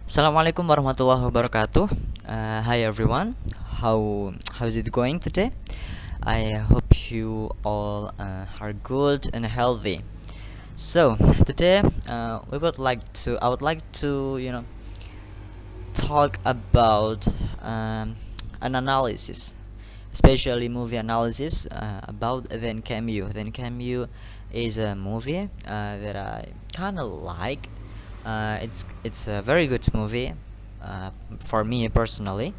Assalamualaikum warahmatullahi wabarakatuh. Hi everyone. How is it going today? I hope you all are good and healthy. So today I would like to talk about an analysis, especially movie analysis about Then Came You. Then Came You is a movie that I kind of like. It's a very good movie uh, for me personally,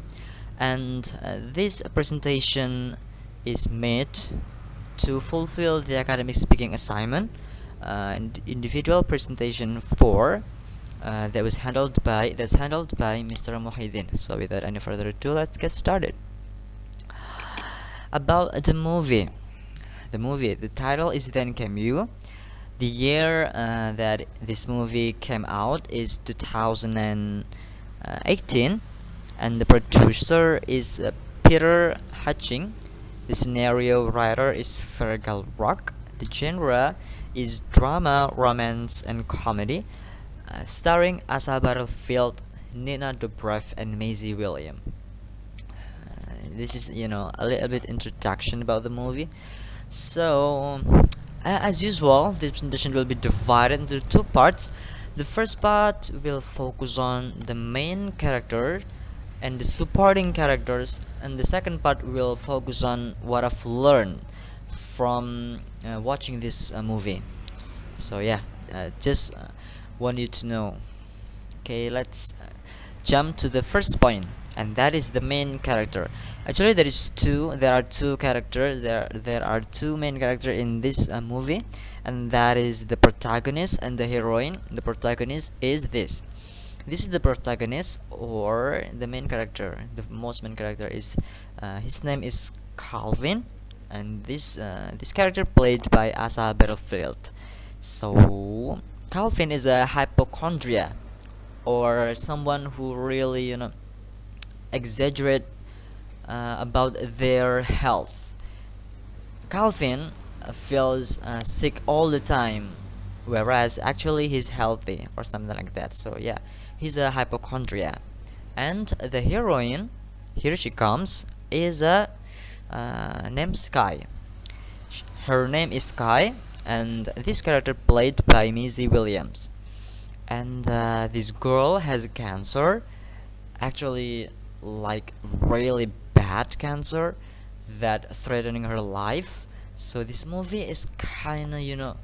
and this presentation is made to fulfill the academic speaking assignment, individual presentation 4 that's handled by Mr. Muhyiddin. So without any further ado, let's get started. About the title is Then Came You. The year that this movie came out is 2018, and the producer is Peter Hutching. The scenario writer is Fergal Rock. The genre is drama, romance, and comedy, starring Asa Battlefield, Nina Dobrev, and Maisie Williams. This is a little bit introduction about the movie. So as usual, this presentation will be divided into two parts. The first part will focus on the main character and the supporting characters, and the second part will focus on what I've learned from watching this movie. So yeah, just want you to know. Okay, let's jump to the first point, and that is the main character. Actually, there are two characters. There are two main characters in this movie, and that is the protagonist and the heroine. The protagonist is this is the protagonist, or the main character. The most main character is his name is Calvin, and this character played by Asa Battlefield. So Calvin is a hypochondria, or someone who really exaggerate about their health. Calvin feels sick all the time, whereas actually he's healthy or something like that. So yeah, he's a hypochondria. And the heroine, here she comes, is a named Sky. Her name is Sky, and this character played by Maisie Williams. And this girl has cancer, actually like really bad cancer that threatening her life. So this movie is kind of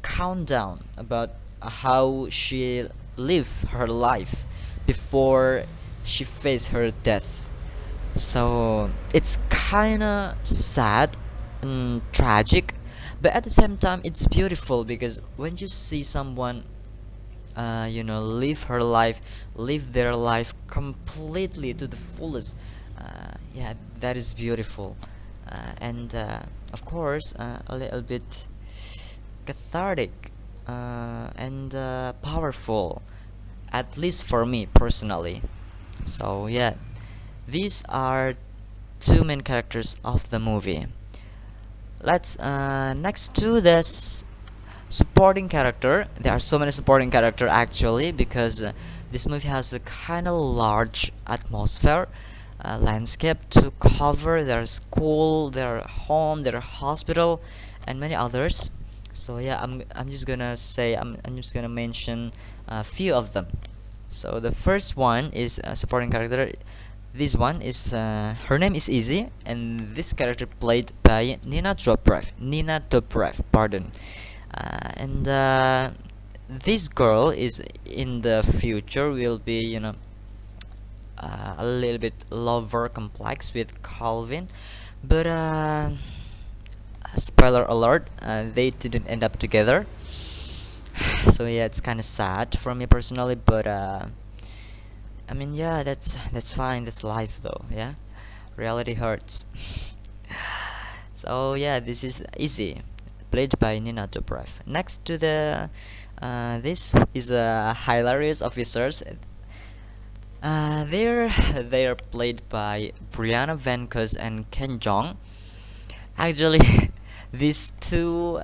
countdown about how she lived her life before she faced her death. So it's kind of sad and tragic, but at the same time it's beautiful, because when you see someone live their life completely to the fullest, yeah, that is beautiful, and of course a little bit cathartic and powerful, at least for me personally. So yeah, these are two main characters of the movie. Let's next to this supporting character. There are so many supporting character actually, because this movie has a kind of large atmosphere, landscape to cover. Their school, their home, their hospital, and many others. So yeah, I'm just gonna mention a few of them. So the first one is a supporting character. This one is her name is Izzy, and this character played by Nina Dobrev, pardon. And this girl is in the future will be a little bit lover complex with Calvin, but spoiler alert, they didn't end up together. So yeah, it's kind of sad for me personally, but I mean, yeah, that's fine. That's life, though. Yeah, reality hurts. So yeah, this is easy, played by Nina Dobrev. Next to the this is a hilarious officers. They are played by Brianna Vancus and Ken Jong. Actually, these two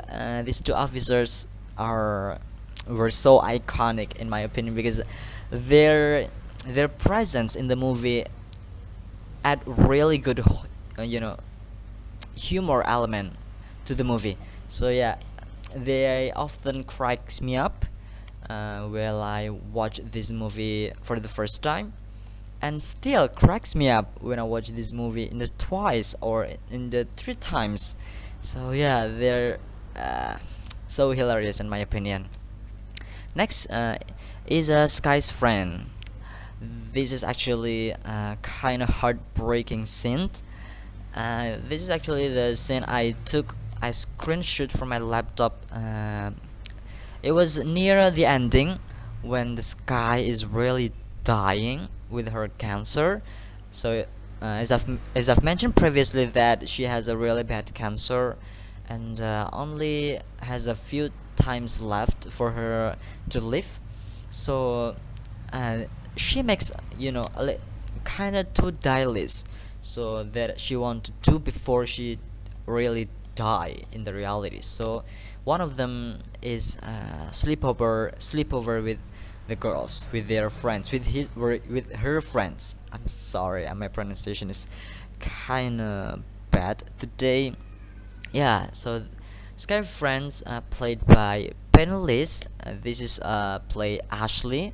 officers are were so iconic in my opinion, because their their presence in the movie add really good humor element to the movie. So yeah, they often cracks me up while I watch this movie for the first time, and still cracks me up when I watch this movie in the twice or in the three times. So yeah, they're uh, so hilarious in my opinion. Next is a Sky's friend. This is actually a kind of heartbreaking scene. This is actually the scene I took a screenshot from my laptop. It was near the ending when the Sky is really dying with her cancer. So as I've mentioned previously that she has a really bad cancer, and only has a few times left for her to live. So uh, she makes kind of two dailies, so that she want to do before she really die in the reality. So one of them is sleepover with the girls, with their friends, with her friends. I'm sorry, my pronunciation is kind of bad today. Yeah, so Sky Friends, played by Penelise. This is play Ashley.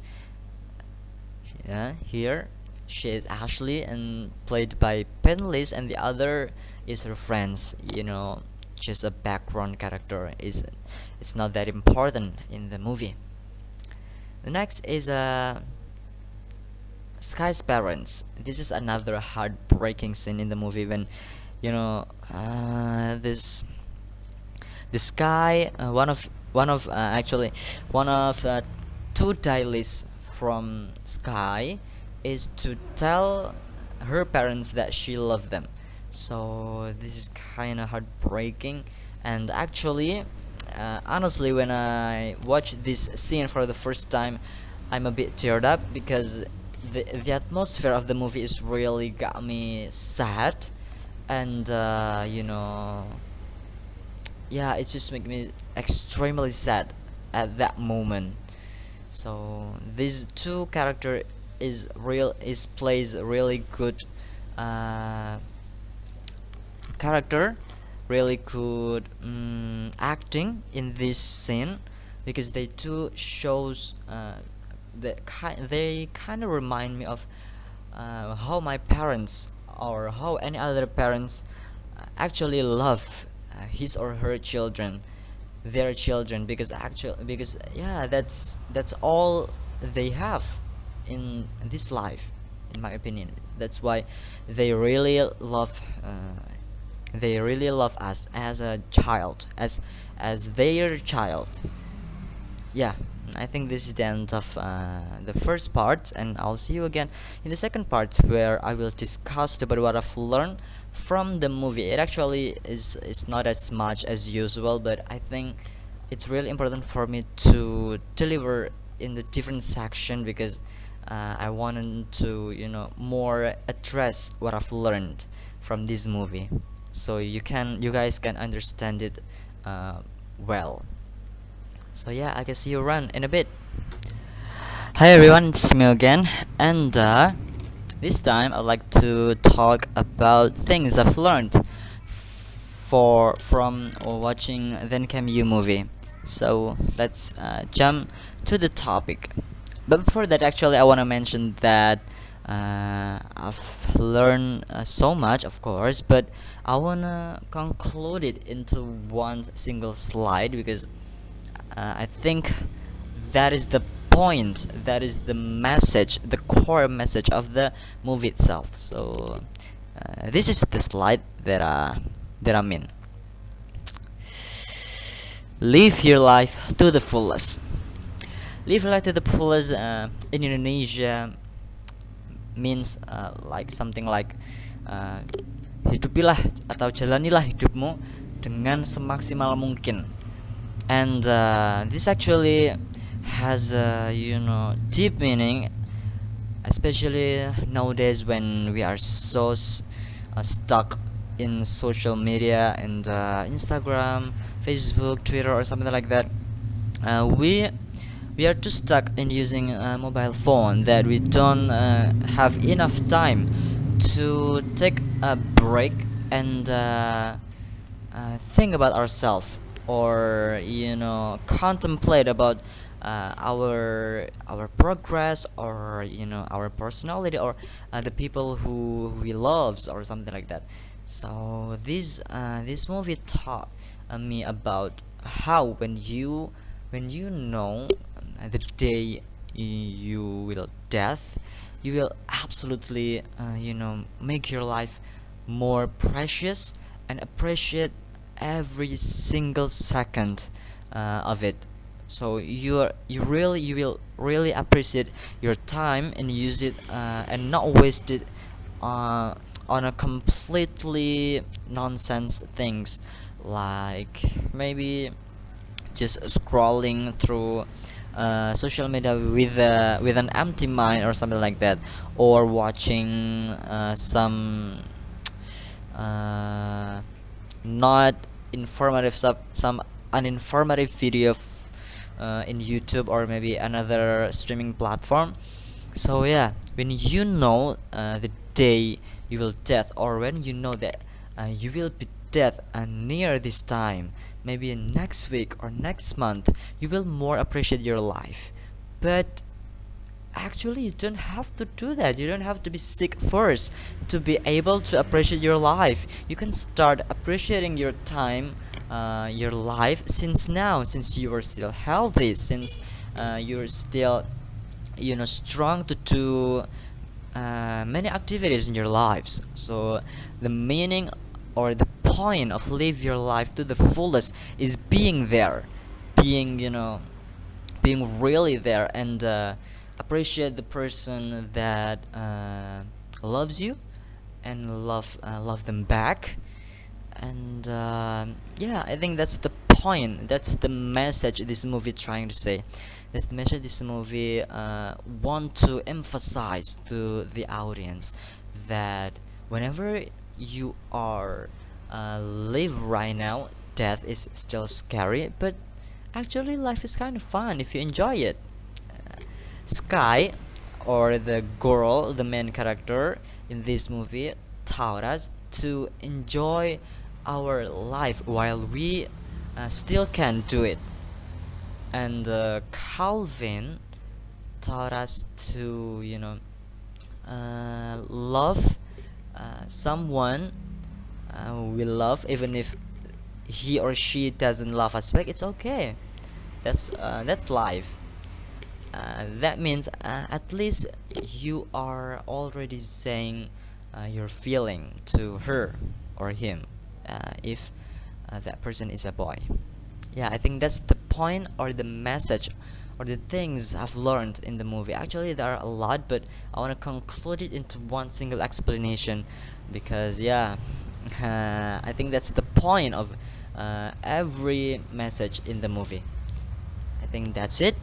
Yeah, here she is Ashley and played by Penelise, and the other is her friends. Just a background character. It's not that important in the movie. The next is Sky's parents. This is another heartbreaking scene in the movie when this guy, one of two dailies from Sky is to tell her parents that she loved them. So this is kind of heartbreaking, and actually, honestly, when I watched this scene for the first time, I'm a bit teared up because the atmosphere of the movie is really got me sad, and yeah, it just make me extremely sad at that moment. So these two character is plays a really good uh, character, really good acting in this scene, because they two shows they kind of remind me of how my parents or how any other parents actually love his or her children, their children, because yeah, that's all they have in this life, in my opinion. That's why they really love us as a child, as their child. Yeah, I think this is the end of the first part, and I'll see you again in the second part, where I will discuss about what I've learned from the movie. It actually is not as much as usual, but I think it's really important for me to deliver in the different section, because I wanted to more address what I've learned from this movie, so you guys can understand it well. So yeah, I can see you run in a bit. Hi everyone, it's me again, and this time I'd like to talk about things I've learned from watching Then Came You movie. So let's jump to the topic. But before that, actually, I want to mention that I've learned so much, of course, but I want to conclude it into one single slide, because I think that is the point, that is the message, the core message of the movie itself. So this is the slide that I'm in. Live your life to the fullest. Live your life to the fullest in Indonesia means like something like hidupilah atau jalanilah hidupmu dengan semaksimal mungkin. And this actually has a deep meaning, especially nowadays when we are so stuck in social media and Instagram, Facebook, Twitter, or something like that. We we are too stuck in using a mobile phone that we don't have enough time to take a break and think about ourselves, or contemplate about our progress, or our personality, or the people who we loves, or something like that. So this movie taught me about how when you know the day you will death, you will absolutely make your life more precious and appreciate every single second of it. So you will really appreciate your time and use it, and not waste it uh, on a completely nonsense things, like maybe just scrolling through social media with an empty mind, or something like that, or watching uh, not informative stuff, some uninformative video in YouTube, or maybe another streaming platform. So yeah, when you know the day you will death, or when you know that you will be dead near this time, maybe next week or next month, you will more appreciate your life. But actually, you don't have to do that. You don't have to be sick first to be able to appreciate your life. You can start appreciating your time, your life, since now, since you are still healthy, since you're still strong to do many activities in your lives. So the meaning or the point of live your life to the fullest is being there, being being really there, and appreciate the person that loves you, and love them back. And yeah, I think that's the point, that's the message this movie trying to say. That's the message this movie want to emphasize to the audience, that whenever you are live right now, death is still scary, but actually life is kind of fun if you enjoy it. Sky, or the girl, the main character in this movie, taught us to enjoy our life while we still can do it. And Calvin taught us to love someone we love, even if he or she doesn't love us back. It's okay. That's life. That means at least you are already saying your feeling to her or him, if that person is a boy. Yeah, I think that's the point, or the message, or the things I've learned in the movie. Actually, there are a lot, but I want to conclude it into one single explanation, because yeah, I think that's the point of every message in the movie. I think that's it.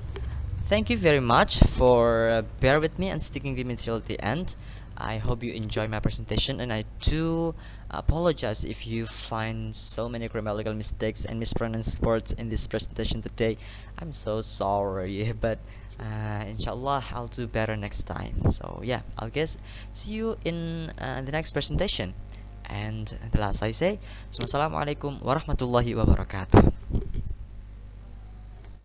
Thank you very much for bear with me and sticking with me till the end. I hope you enjoy my presentation, and I do apologize if you find so many grammatical mistakes and mispronounced words in this presentation today. I'm so sorry, but inshallah I'll do better next time. So yeah, I'll guess see you in the next presentation. And the last I say, Assalamualaikum warahmatullahi wabarakatuh.